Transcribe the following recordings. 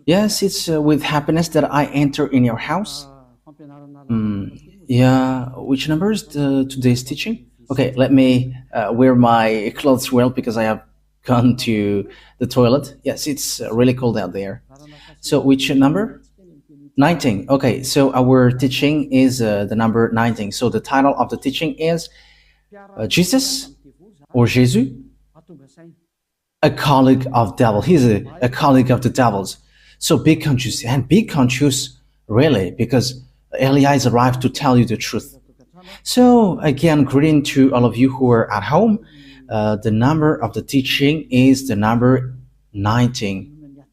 Yes, it's with happiness that I enter in your house. Yeah, which number is today's teaching? Okay, let me wear my clothes well because I have gone to the toilet. Yes, it's really cold out there. So, which number? 19. Okay, so our teaching is the number 19. So, the title of the teaching is Jesus or Jesus, a colleague of devil. He's a colleague of the devils. So be conscious and be conscious really because Elias arrived to tell you the truth. So again, greeting to all of you who are at home. The number of the teaching is the number 19.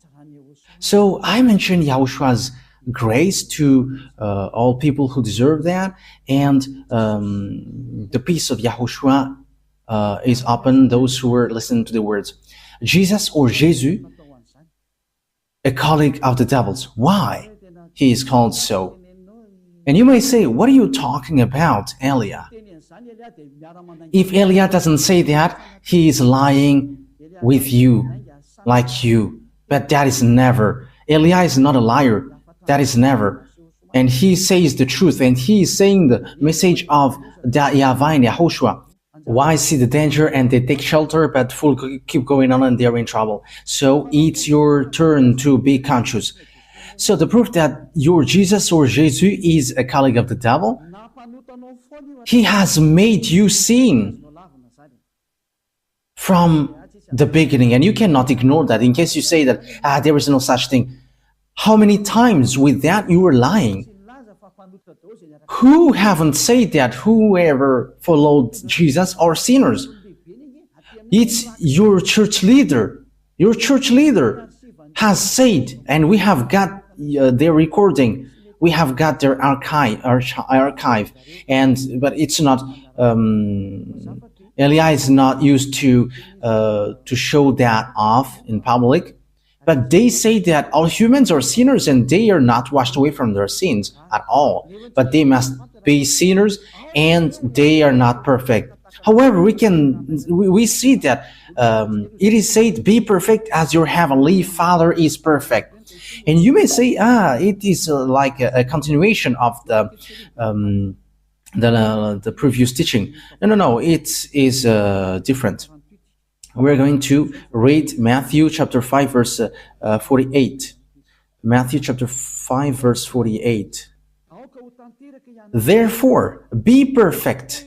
So I mentioned Yahoshua's grace to all people who deserve that, and the peace of Yahushua is upon those who are listening to the words. Jesus or Jesus, a colleague of the devils. Why he is called so? And you may say, what are you talking about, Elia? If Elia doesn't say that, he is lying with you, like you. But that is never. Elia is not a liar. That is never. And he says the truth, and he is saying the message of the YAHVAH and YAHOSHUAH. Why see the danger and they take shelter, but full keep going on and they're in trouble. So it's your turn to be conscious. So the proof that your Jesus or Jesus is a colleague of the devil, he has made you sin from the beginning, and you cannot ignore that. In case you say that there is no such thing, how many times with that you were lying? Who haven't said that whoever followed Jesus are sinners? It's your church leader. Your church leader has said, and we have got their recording. We have got their archive, and but it's not. Elia is not used to show that off in public. But they say that all humans are sinners and they are not washed away from their sins at all. But they must be sinners and they are not perfect. However, we see that it is said, "Be perfect as your heavenly Father is perfect." And you may say, it is like a continuation of the previous teaching. No, it is different. We're going to read Matthew chapter 5 verse 48. Matthew chapter 5 verse 48. Therefore, be perfect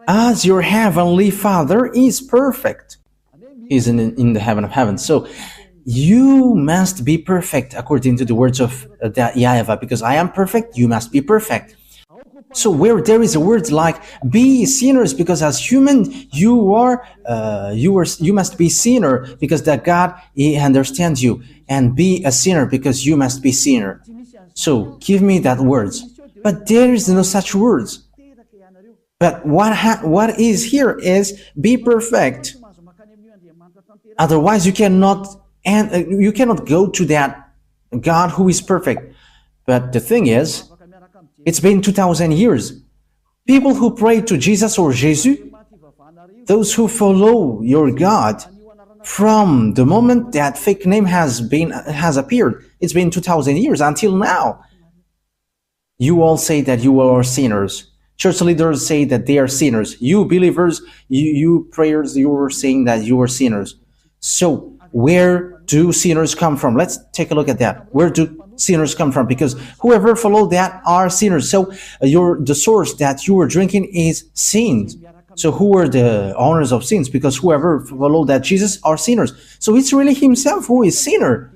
as your heavenly Father is perfect. He's in the heaven of heavens. So you must be perfect according to the words of the YAHVAH, because I am perfect, you must be perfect. So where there is a word like be sinners, because as human you must be sinner because that God he understands you, and be a sinner because you must be sinner. So give me that words, but there is no such words. But what is here is be perfect. Otherwise you cannot go to that God who is perfect. But the thing is, it's been 2,000 years. People who pray to Jesus or Jesus, those who follow your God, from the moment that fake name has appeared, it's been 2,000 years until now. You all say that you are sinners. Church leaders say that they are sinners. You believers, you prayers, you are saying that you are sinners. So where do sinners come from? Let's take a look at that. Where do sinners come from? Because whoever followed that are sinners. So the source that you are drinking is sins. So who are the owners of sins? Because whoever followed that Jesus are sinners. So it's really himself who is sinner.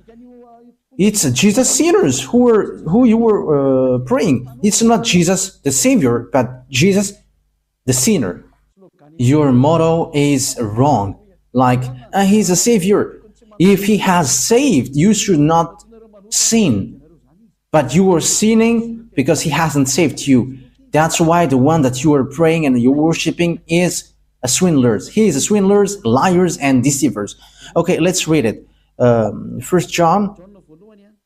It's Jesus sinners who you were praying. It's not Jesus the Savior, but Jesus the sinner. Your motto is wrong. Like he's a Savior. If he has saved, you should not sin, but you are sinning because he hasn't saved you. That's why the one that you are praying and you're worshiping is a swindler. He is a swindlers, liars, and deceivers. Okay, let's read it. 1 John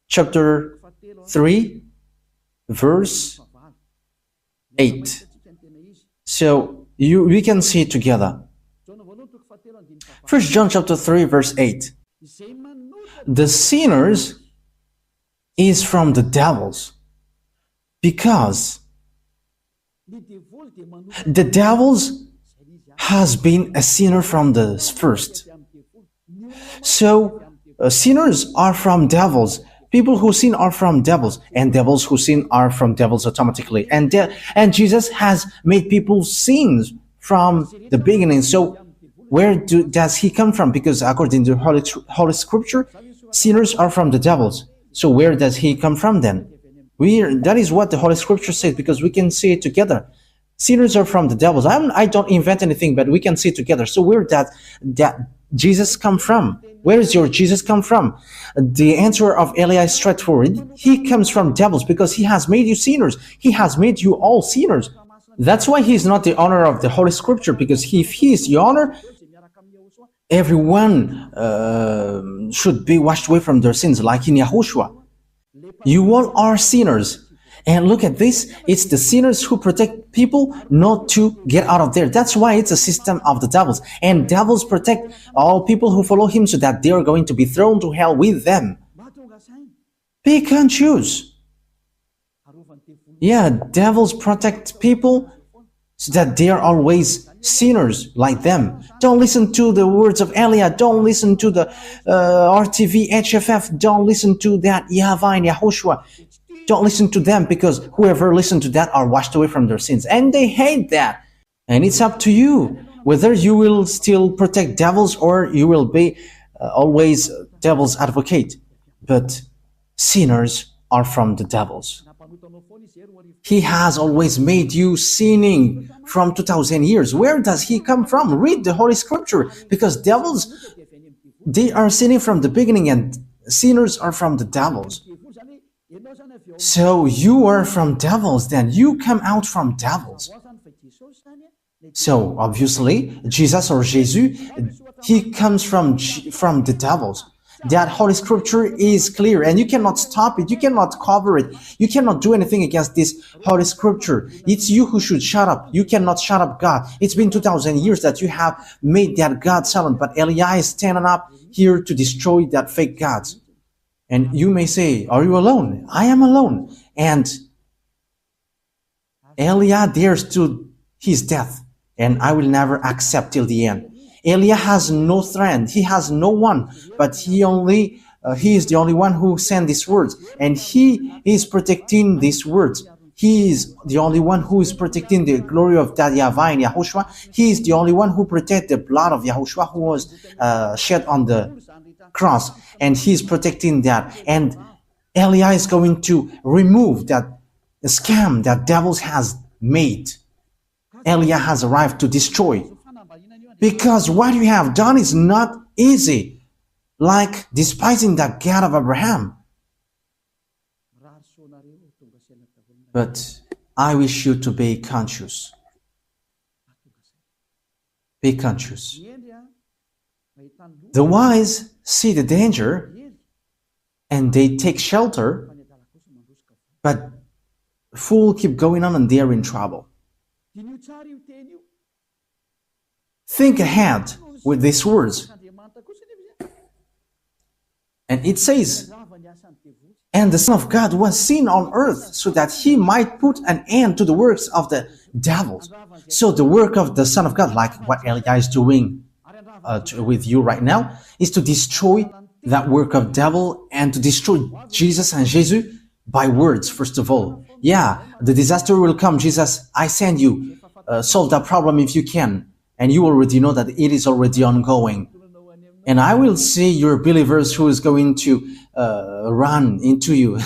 chapter 3 verse 8. So we can see it together. 1 John chapter 3 verse 8. The sinners is from the devils, because the devils has been a sinner from the first. So sinners are from devils. People who sin are from devils, and devils who sin are from devils automatically. And Jesus has made people sin from the beginning. So where does he come from? Because according to Holy Scripture, sinners are from the devils. So where does he come from then? That is what the Holy Scripture says, because we can see it together. Sinners are from the devils. I don't invent anything, but we can see it together. So where does that Jesus come from? Where does your Jesus come from? The answer of Eli is straightforward. He comes from devils, because he has made you sinners. He has made you all sinners. That's why he's not the owner of the Holy Scripture, because if he is the owner, everyone should be washed away from their sins, like in YAHOSHUAH. You all are sinners. And look at this, it's the sinners who protect people not to get out of there. That's why it's a system of the devils. And devils protect all people who follow him, so that they are going to be thrown to hell with them. Pick and choose. Yeah, devils protect people so that they are always sinners like them. Don't listen to the words of Elia. Don't listen to the RTV, HFF. Don't listen to that YAHVAH and YAHOSHUAH. Don't listen to them, because whoever listens to that are washed away from their sins. And they hate that. And it's up to you whether you will still protect devils or you will be always devil's advocate. But sinners are from the devils. He has always made you sinning from 2000 years. Where does he come from? Read the Holy Scripture, because devils, they are sinning from the beginning, and sinners are from the devils. So you are from devils, then you come out from devils. So obviously, Jesus or Jesus, he comes from the devils. That Holy Scripture is clear, and you cannot stop it, you cannot cover it, you cannot do anything against this Holy Scripture. It's you who should shut up. You cannot shut up God. It's been 2000 years that you have made that God silent, but Eli is standing up here to destroy that fake gods. And you may say, are you alone? I am alone. And Elia dares to his death, and I will never accept till the end. Elia has no friend. He has no one, but he is the only one who sent these words, and he is protecting these words. He is the only one who is protecting the glory of that YAHVAH and YAHOSHUAH. He is the only one who protects the blood of YAHOSHUAH, who was shed on the cross, and he's protecting that. And Eli is going to remove that scam that devils has made. Eli has arrived to destroy, because what you have done is not easy, like despising the God of Abraham. But I wish you to be conscious. Be conscious. The wise see the danger and they take shelter, but fool keep going on and they are in trouble. Think ahead with these words. And it says, and the Son of God was seen on earth, so that he might put an end to the works of the devils. So the work of the Son of God, like what Elia is doing with you right now, is to destroy that work of devil and to destroy Jesus and Jesus by words, first of all. Yeah, the disaster will come. Jesus, I send you. Solve that problem if you can. And you already know that it is already ongoing. And I will see your believers who is going to run into you.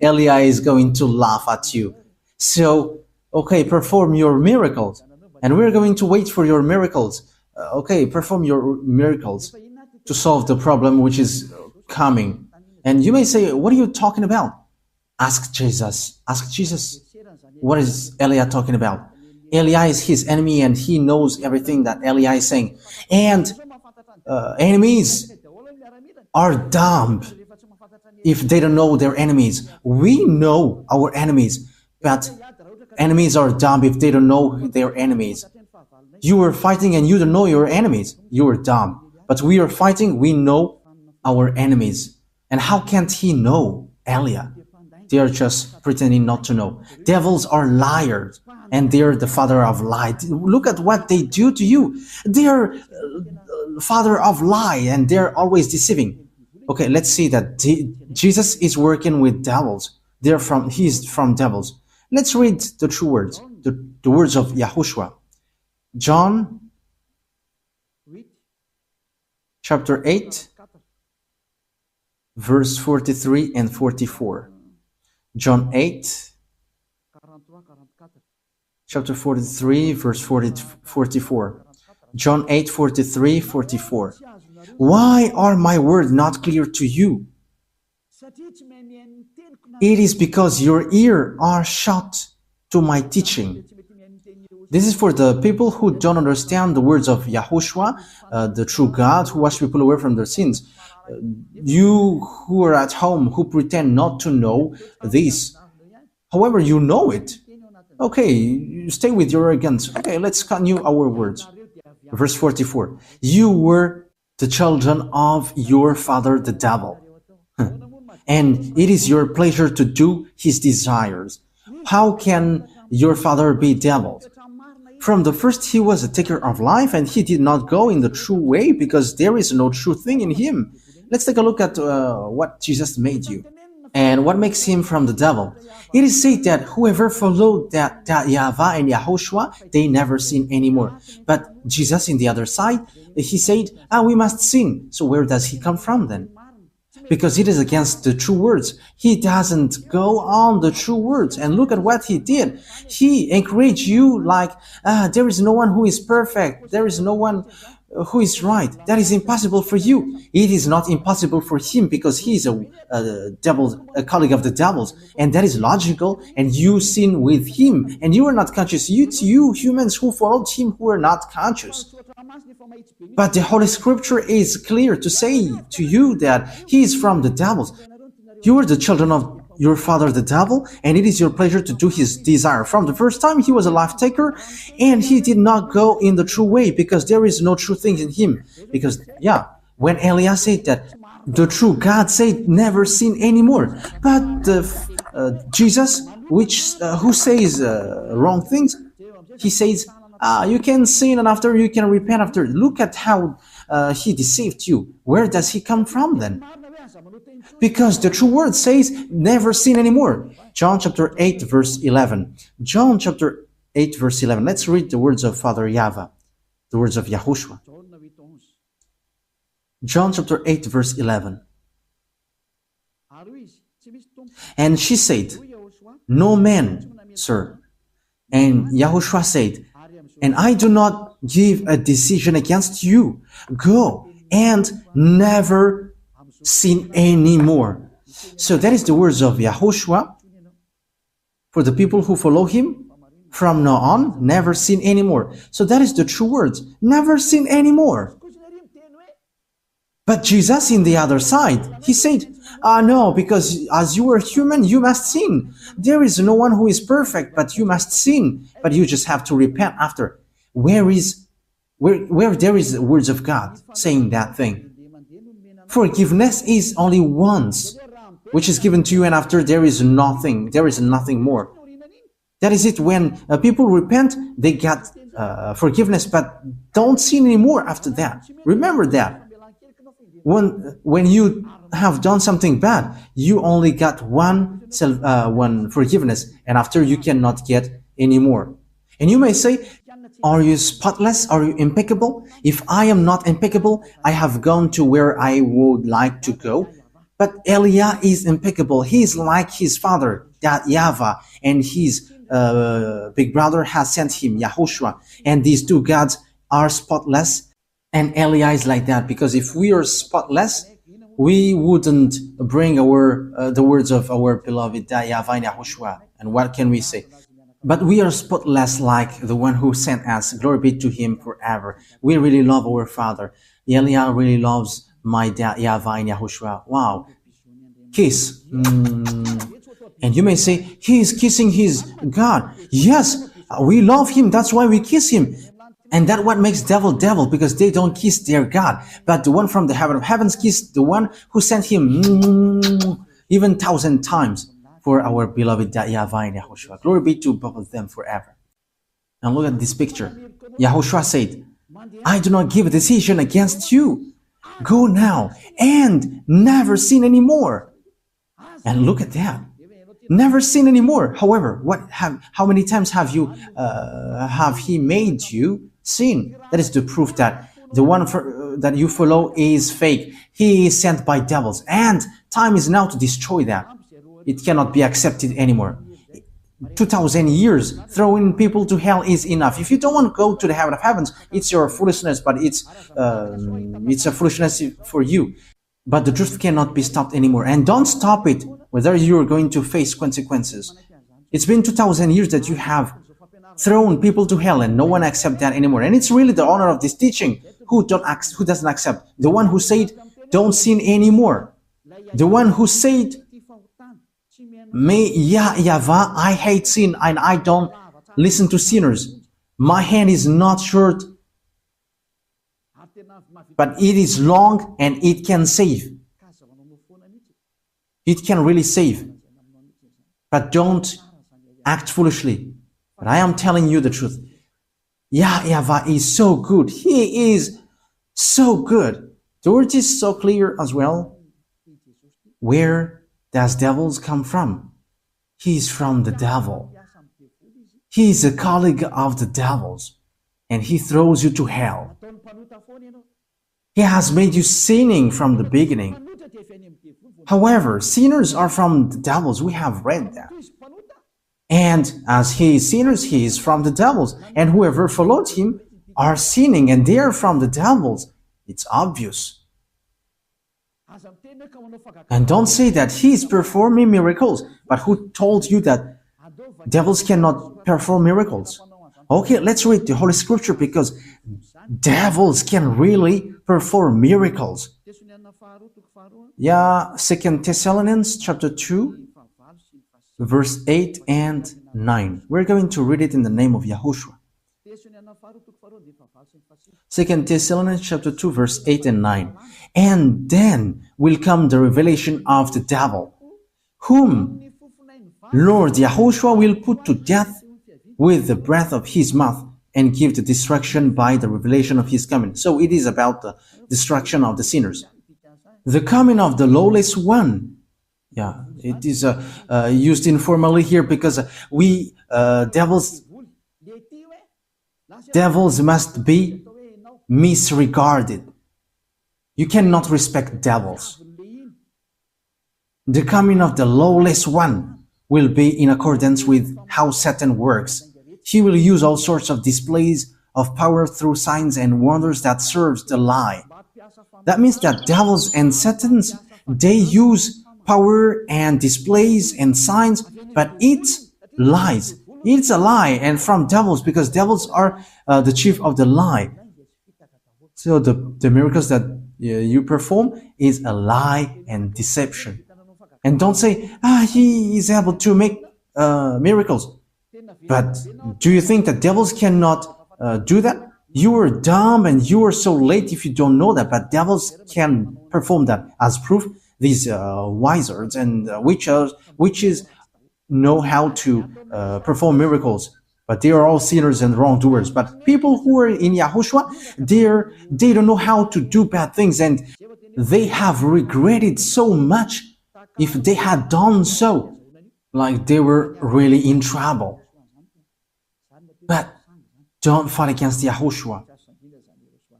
Eli is going to laugh at you. So, okay, perform your miracles. And we're going to wait for your miracles. Okay, perform your miracles to solve the problem which is coming. And you may say, what are you talking about? Ask Jesus. Ask Jesus. What is Eli talking about? Eli is his enemy, and he knows everything that Eli is saying. And enemies are dumb if they don't know their enemies. We know our enemies, but enemies are dumb if they don't know their enemies. You are fighting and you don't know your enemies. You are dumb. But we are fighting, we know our enemies. And how can't he know, Elia? They are just pretending not to know. Devils are liars, and they're the father of lie. Look at what they do to you. They're father of lie, and they're always deceiving. Okay, let's see that Jesus is working with devils. He's from devils. Let's read the true words, the words of YAHOSHUAH. John chapter 8, verse 43 and 44. John 8, chapter 43, verse 44. John 8, 43, 44. Why are my words not clear to you? It is because your ears are shut to my teaching. This is for the people who don't understand the words of YAHOSHUAH, the true God who washed people away from their sins. You who are at home, who pretend not to know this, however, you know it. Okay, you stay with your arrogance. Okay, let's continue our words. Verse 44. You were the children of your father, the devil. And it is your pleasure to do his desires. How can your father be devil? From the first he was a taker of life, and he did not go in the true way because there is no true thing in him. Let's take a look at what Jesus made you and what makes him from the devil. It is said that whoever followed that YAHVAH and YAHOSHUAH, they never sin anymore. But Jesus, in the other side, he said, we must sin. So where does he come from then? Because it is against the true words. He doesn't go on the true words. And look at what he did. He encouraged you like, there is no one who is perfect. There is no one who is right. That is impossible for you. It is not impossible for him because he is a colleague of the devils. And that is logical. And you sin with him. And you are not conscious. You humans who followed him who are not conscious. But the Holy Scripture is clear to say to you that he is from the devils. You are the children of your father the devil, and it is your pleasure to do his desire. From the first time he was a life taker, and he did not go in the true way because there is no true thing in him. Because, when Elias said that the true God said never sin anymore, but Jesus, who says wrong things, he says, you can sin and after you can repent after. Look at how he deceived you. Where does he come from then? Because the true word says never sin anymore. John chapter 8 verse 11. John chapter 8 verse 11. Let's read the words of Father YAHVAH, the words of YAHOSHUAH. John chapter 8 verse 11. And she said, no man, sir. And YAHOSHUAH said, and I do not give a decision against you. Go and never sin anymore. So that is the words of YAHOSHUAH for the people who follow him. From now on, never sin anymore. So that is the true words. Never sin anymore. But Jesus, in the other side, he said, no, because as you are human, you must sin. There is no one who is perfect, but you must sin. But you just have to repent after. Where there is the words of God saying that thing? Forgiveness is only once, which is given to you, and after there is nothing more. That is it. When people repent, they get forgiveness, but don't sin anymore after that. Remember that. When you have done something bad, you only got one forgiveness, and after you cannot get any more. And you may say, are you spotless? Are you impeccable? If I am not impeccable, I have gone to where I would like to go. But Elia is impeccable. He is like his father, that YAHVAH, and his big brother has sent him, YAHOSHUAH. And these two gods are spotless. And Elia is like that, because if we are spotless, we wouldn't bring the words of our beloved YAHVAH and YAHOSHUAH. And what can we say? But we are spotless like the one who sent us. Glory be to him forever. We really love our Father. Elia really loves my dad, YAHVAH and YAHOSHUAH. Wow. Kiss. And you may say, he is kissing his God. Yes, we love him. That's why we kiss him. And that what makes devil devil, because they don't kiss their God. But the one from the heaven of heavens kissed the one who sent him even 1,000 times for our beloved YAHVAH and YAHOSHUAH. Glory be to both of them forever. And look at this picture. YAHOSHUAH said, I do not give a decision against you. Go now and never sin anymore. And look at that. Never sin anymore. However, how many times have he made you sin? That is the proof that the one that you follow is fake. He is sent by devils, and time is now to destroy that. It cannot be accepted anymore. 2,000 years throwing people to hell is enough. If you don't want to go to the heaven of heavens, it's your foolishness, but it's a foolishness for you. But the truth cannot be stopped anymore, and don't stop it whether you're going to face consequences. It's been 2,000 years that you have thrown people to hell, and no one accepts that anymore. And it's really the honor of this teaching who doesn't accept. The one who said, don't sin anymore. The one who said, YAHVAH, I hate sin and I don't listen to sinners. My hand is not short, but it is long and it can save. It can really save. But don't act foolishly. But I am telling you the truth. YAHVAH is so good. He is so good. The word is so clear as well. Where does devils come from? He is from the devil. He is a colleague of the devils, and he throws you to hell. He has made you sinning from the beginning. However, sinners are from the devils. We have read that. And as he is sinners, he is from the devils. And whoever followed him are sinning, and they are from the devils. It's obvious. And don't say that he is performing miracles. But who told you that devils cannot perform miracles? Okay, let's read the Holy Scripture, because devils can really perform miracles. Yeah, 2 Thessalonians chapter 2, verse 8 and 9. We're going to read it in the name of Yahushua. 2 Thessalonians chapter 2, verse 8 and 9. And then will come the revelation of the devil, whom Lord Yahushua will put to death with the breath of his mouth, and give the destruction by the revelation of his coming. So it is about the destruction of the sinners. The coming of the lawless one. Yeah, it is used informally here, because devils must be misregarded. You cannot respect devils. The coming of the lawless one will be in accordance with how Satan works. He will use all sorts of displays of power through signs and wonders that serves the lie. That means that devils and Satans, they use power and displays and signs, but it's lies. It's a lie, and from devils, because devils are the chief of the lie. So the miracles that you perform is a lie and deception. And don't say, he is able to make miracles. But do you think that devils cannot do that? You are dumb and you are so late if you don't know that, but devils can perform that. As proof, these wizards and witches know how to perform miracles, but they are all sinners and wrongdoers. But people who are in Yahushua, they don't know how to do bad things, and they have regretted so much if they had done so, like they were really in trouble. But don't fight against Yahushua.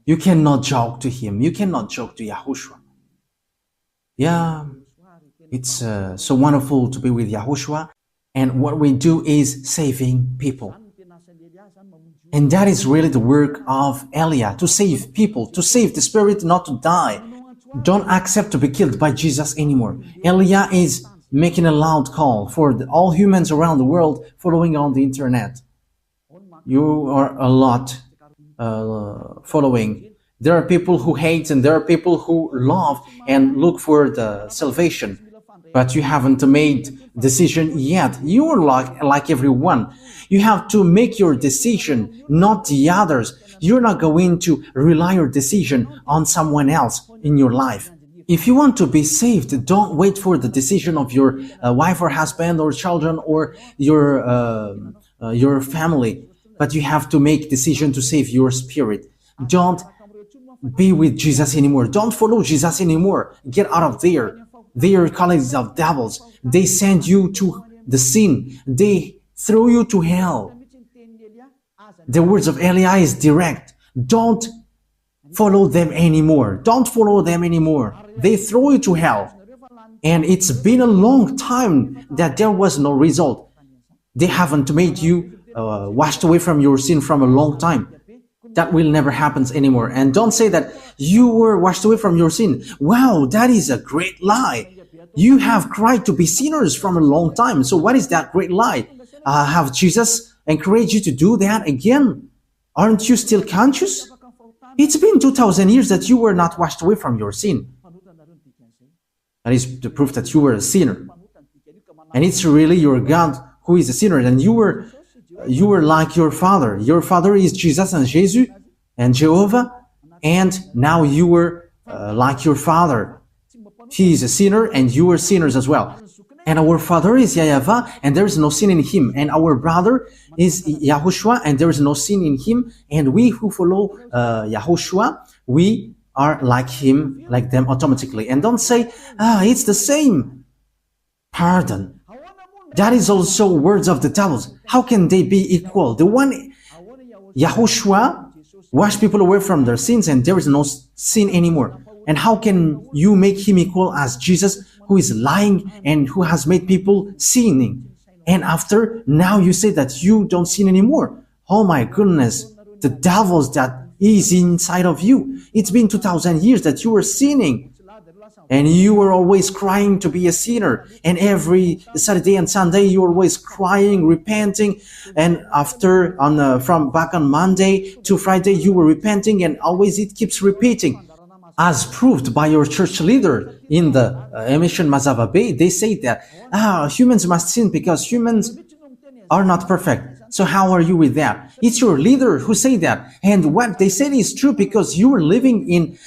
You cannot joke to him. You cannot joke to Yahushua. Yeah, it's so wonderful to be with Yahushua. And what we do is saving people. And that is really the work of Elia, to save people, to save the spirit not to die. Don't accept to be killed by Jesus anymore. Elia is making a loud call for all humans around the world following on the internet. You are a lot following. There are people who hate and there are people who love and look for the salvation. but you haven't made decision yet. You're like everyone. You have to make your decision, not the others. You're not going to rely your decision on someone else in your life. If you want to be saved, don't wait for the decision of your wife or husband or children or your family, but you have to make decision to save your spirit. Don't be with Jesus anymore. Don't follow Jesus anymore. Get out of there. They are colleagues of devils. They send you to the sin. They throw you to hell. The words of Eli is direct. Don't follow them anymore. Don't follow them anymore. They throw you to hell. And it's been a long time that there was no result. They haven't made you washed away from your sin from a long time. That will never happen anymore. And don't say that you were washed away from your sin. Wow, that is a great lie. You have cried to be sinners from a long time. So what is that great lie? Have Jesus encouraged you to do that again? Aren't you still conscious? It's been 2,000 years that you were not washed away from your sin. That is the proof that you were a sinner. And it's really your God who is a sinner. And you were like your father. Your father is Jesus and Jesus and Jehovah. And now you were like your father. He is a sinner and you are sinners as well. And our father is YAHVAH and there is no sin in him. And our brother is YAHOSHUAH and there is no sin in him. And we who follow YAHOSHUAH, we are like him, like them automatically. And don't say, it's the same. Pardon. That is also words of the devils. How can they be equal? The one, YAHOSHUAH, wash people away from their sins and there is no sin anymore. And how can you make him equal as Jesus, who is lying and who has made people sinning? And after, now you say that you don't sin anymore. Oh my goodness, the devils that is inside of you. It's been 2,000 years that you were sinning. And you were always crying to be a sinner. And every Saturday and Sunday, you were always crying, repenting. And after, from back on Monday to Friday, you were repenting. And always it keeps repeating. As proved by your church leader in the emission Mazava Bay, they say that humans must sin because humans are not perfect. So how are you with that? It's your leader who say that. And what they say is true because you are living in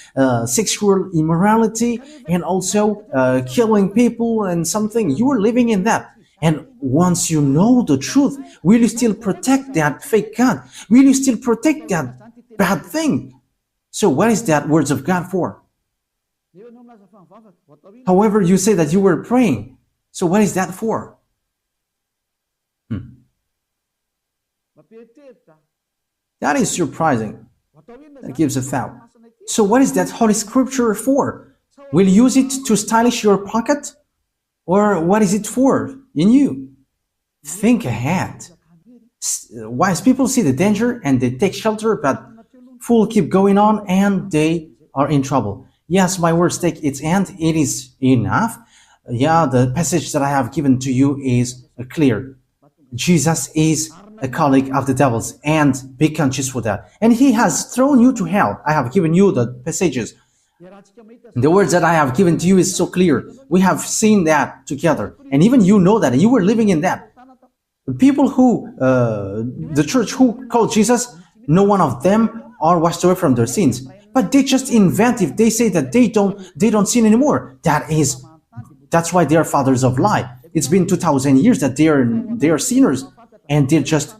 sexual immorality and also killing people and something. You are living in that. And once you know the truth, will you still protect that fake God? Will you still protect that bad thing? So what is that words of God for? However, you say that you were praying. So what is that for? That is surprising. That gives a thought. So what is that Holy Scripture for? Will you use it to stylish your pocket? Or what is it for in you? Think ahead. Wise people see the danger and they take shelter, but fools keep going on and they are in trouble. Yes, my words take its end. It is enough. Yeah, the passage that I have given to you is clear. Jesus is a colleague of the devils, and be conscious for that. And he has thrown you to hell. I have given you the passages. The words that I have given to you is so clear. We have seen that together. And even you know that, and you were living in that. The people who, the church who called Jesus, no one of them are washed away from their sins. But they just invent if they say that they don't sin anymore. That's why they are fathers of lie. It's been 2,000 years that they are sinners, and they just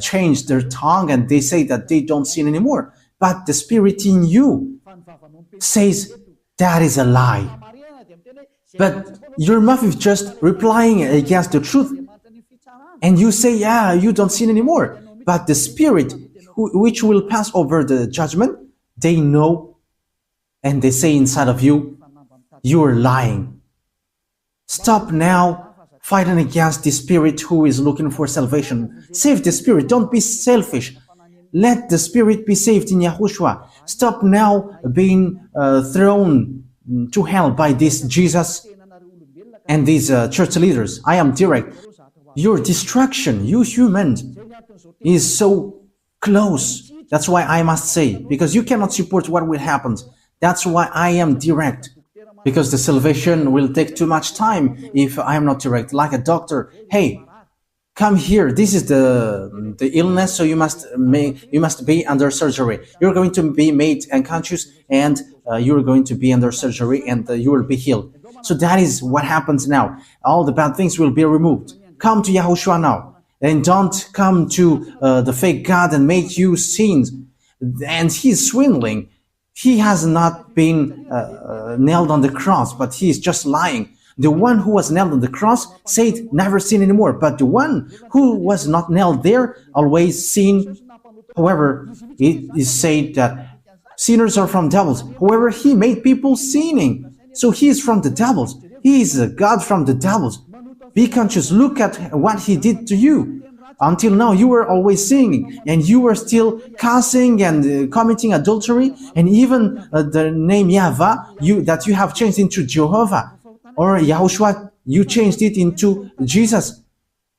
change their tongue and they say that they don't sin anymore. But the spirit in you says that is a lie. But your mouth is just replying against the truth, and you say, yeah, you don't sin anymore. But the spirit which will pass over the judgment, they know and they say inside of you, you are lying. Stop now fighting against the spirit who is looking for salvation. Save the spirit. Don't be selfish. Let the spirit be saved in YAHOSHUAH. Stop now being thrown to hell by this Jesus and these church leaders. I am direct. Your destruction, you humans, is so close. That's why I must say, because you cannot support what will happen. That's why I am direct. because the salvation will take too much time if I am not direct. Like a doctor, hey, come here. This is the illness, so you must be under surgery. You're going to be made unconscious, and you're going to be under surgery, and you will be healed. So that is what happens now. All the bad things will be removed. Come to Yahushua now, and don't come to the fake God and make you sins. And he's swindling. He has not been nailed on the cross, but he is just lying. The one who was nailed on the cross said, never sin anymore. But the one who was not nailed there always sin. However, it is said that sinners are from devils. However, he made people sinning. So he is from the devils. He is a God from the devils. Be conscious. Look at what he did to you. Until now, you were always sinning, and you were still cursing and committing adultery, and even the name YAHVAH that you have changed into Jehovah, or YAHOSHUAH, you changed it into Jesus.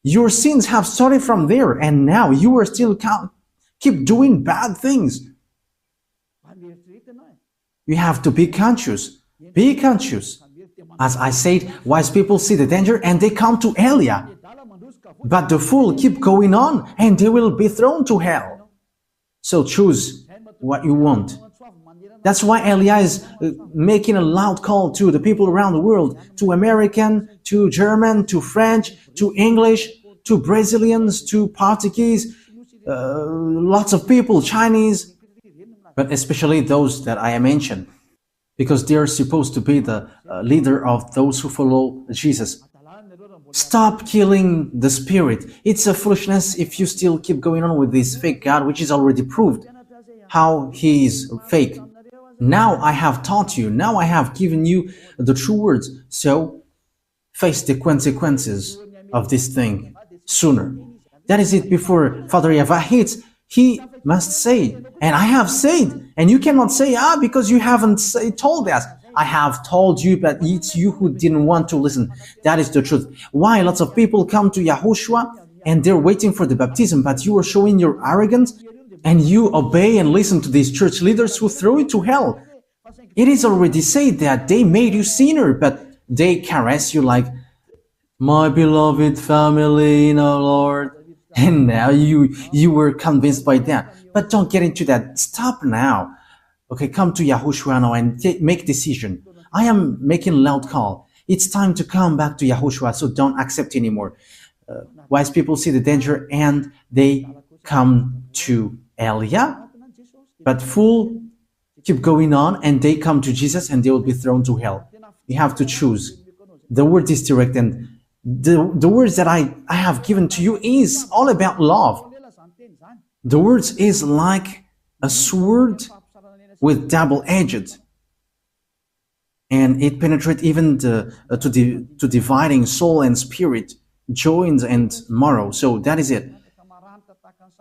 Your sins have started from there, and now you are still keep doing bad things. You have to be conscious. Be conscious. As I said, wise people see the danger and they come to Elia. But the fool keep going on and they will be thrown to hell. So choose what you want. That's why Elia is making a loud call to the people around the world, to American, to German, to French, to English, to Brazilians, to Portuguese, lots of people, Chinese, but especially those that I mentioned, because they are supposed to be the leader of those who follow Jesus. Stop killing the spirit. It's a foolishness if you still keep going on with this fake God, which is already proved how he is fake. Now I have taught you. Now I have given you the true words. So face the consequences of this thing sooner. That is it. Before Father YAHVAH hits, he must say, and I have said, and you cannot say, because you haven't told us. I have told you, but it's you who didn't want to listen. That is the truth. Why lots of people come to YAHOSHUAH and they're waiting for the baptism, but you are showing your arrogance and you obey and listen to these church leaders who throw you to hell. It is already said that they made you sinner, but they caress you like, my beloved family in our Lord. And now you were convinced by that. But don't get into that. Stop now. Okay, come to YAHOSHUAH now and make decision. I am making a loud call. It's time to come back to YAHOSHUAH, so don't accept anymore. Wise people see the danger and they come to Elia, but fool keep going on and they come to Jesus and they will be thrown to hell. You have to choose. The word is direct, and the words that I have given to you is all about love. The words is like a sword with double-edged, and it penetrates even to dividing soul and spirit, joints and marrow. So that is it.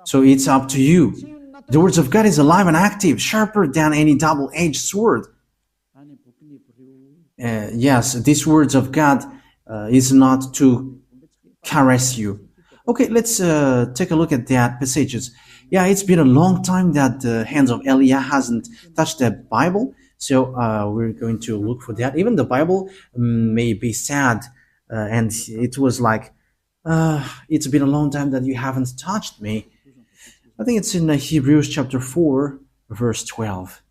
So it's up to you. The words of God is alive and active, sharper than any double-edged sword. Yes, these words of God is not to caress you. Okay, let's take a look at that passages. Yeah, it's been a long time that the hands of Elia hasn't touched the Bible, so we're going to look for that. Even the Bible may be sad, and it was like, it's been a long time that you haven't touched me. I think it's in Hebrews chapter 4, verse 12.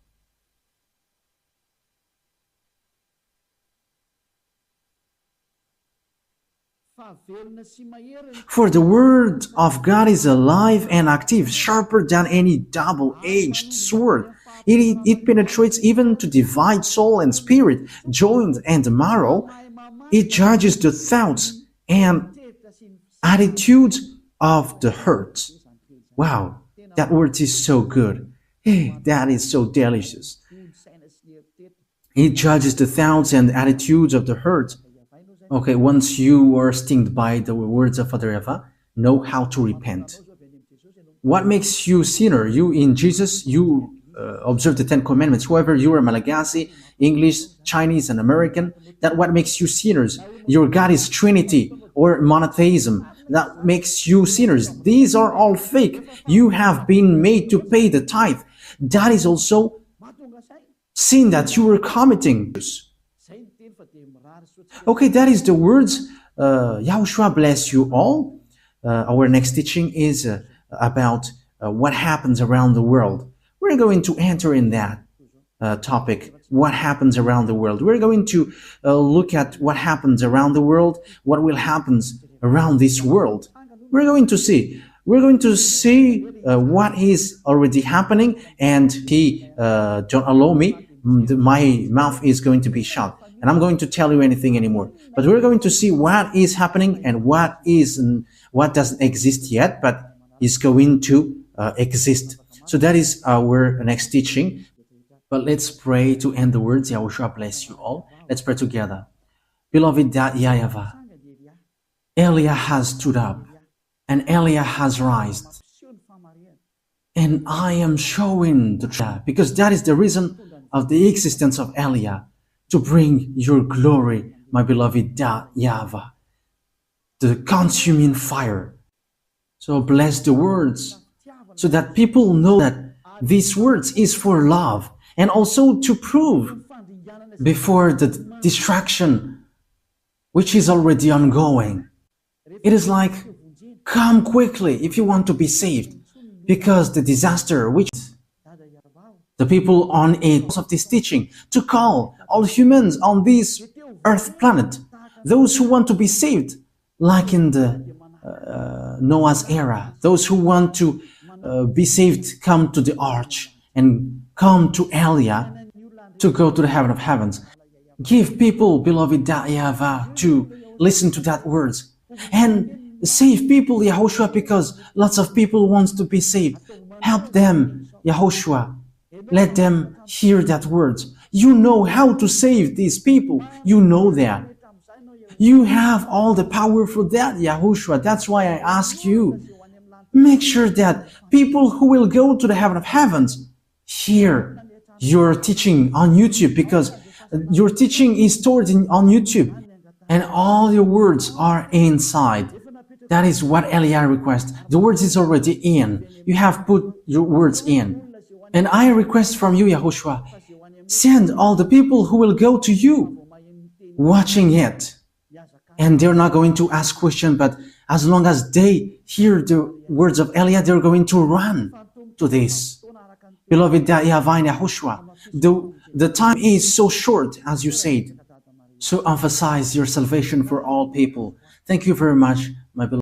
For the word of God is alive and active, sharper than any double-edged sword. It penetrates even to divide soul and spirit, joint and marrow. It judges the thoughts and attitudes of the heart. Wow, that word is so good. Hey, that is so delicious. It judges the thoughts and attitudes of the heart. Okay, once you are stung by the words of Father YAHVAH, know how to repent. What makes you sinner? You in Jesus, you observe the 10 commandments. Whoever you are, Malagasy, English, Chinese, and American, that what makes you sinners. Your God is Trinity or monotheism. That makes you sinners. These are all fake. You have been made to pay the tithe. That is also sin that you were committing. Okay, that is the words. Yahushua bless you all. Our next teaching is about what happens around the world. We're going to enter in that topic, what happens around the world. We're going to look at what happens around the world, what will happen around this world. We're going to see. We're going to see what is already happening, and don't allow me, my mouth is going to be shut, and I'm going to tell you anything anymore. But we're going to see what is happening and what doesn't exist yet, but is going to exist. So that is our next teaching. But let's pray to end the words. Yahushua bless you all. Let's pray together. Beloved YAHVAH, Elia has stood up, and Elia has risen. And I am showing the truth, because that is the reason of the existence of Elia, to bring your glory, my beloved YAHVAH, the consuming fire. So bless the words, so that people know that these words is for love, and also to prove before the distraction which is already ongoing. It is like, come quickly if you want to be saved, because the disaster which the people on it of this teaching, to call all humans on this earth planet, those who want to be saved, like in the Noah's era, those who want to be saved, come to the arch and come to Elia to go to the heaven of heavens. Give people, beloved YAHVAH, to listen to that words and save people, Yahushua, because lots of people want to be saved. Help them, Yahushua. Let them hear that words. You know how to save these people. You know that. You have all the power for that, Yahushua. That's why I ask you, make sure that people who will go to the heaven of heavens hear your teaching on YouTube, because your teaching is stored on YouTube and all your words are inside. That is what Elia requests. The words is already in. You have put your words in. And I request from you, Yahushua, send all the people who will go to you watching it. And they're not going to ask questions, but as long as they hear the words of Elia, they're going to run to this. Beloved YAHVAH and Yahushua, the time is so short, as you said. So emphasize your salvation for all people. Thank you very much, my beloved.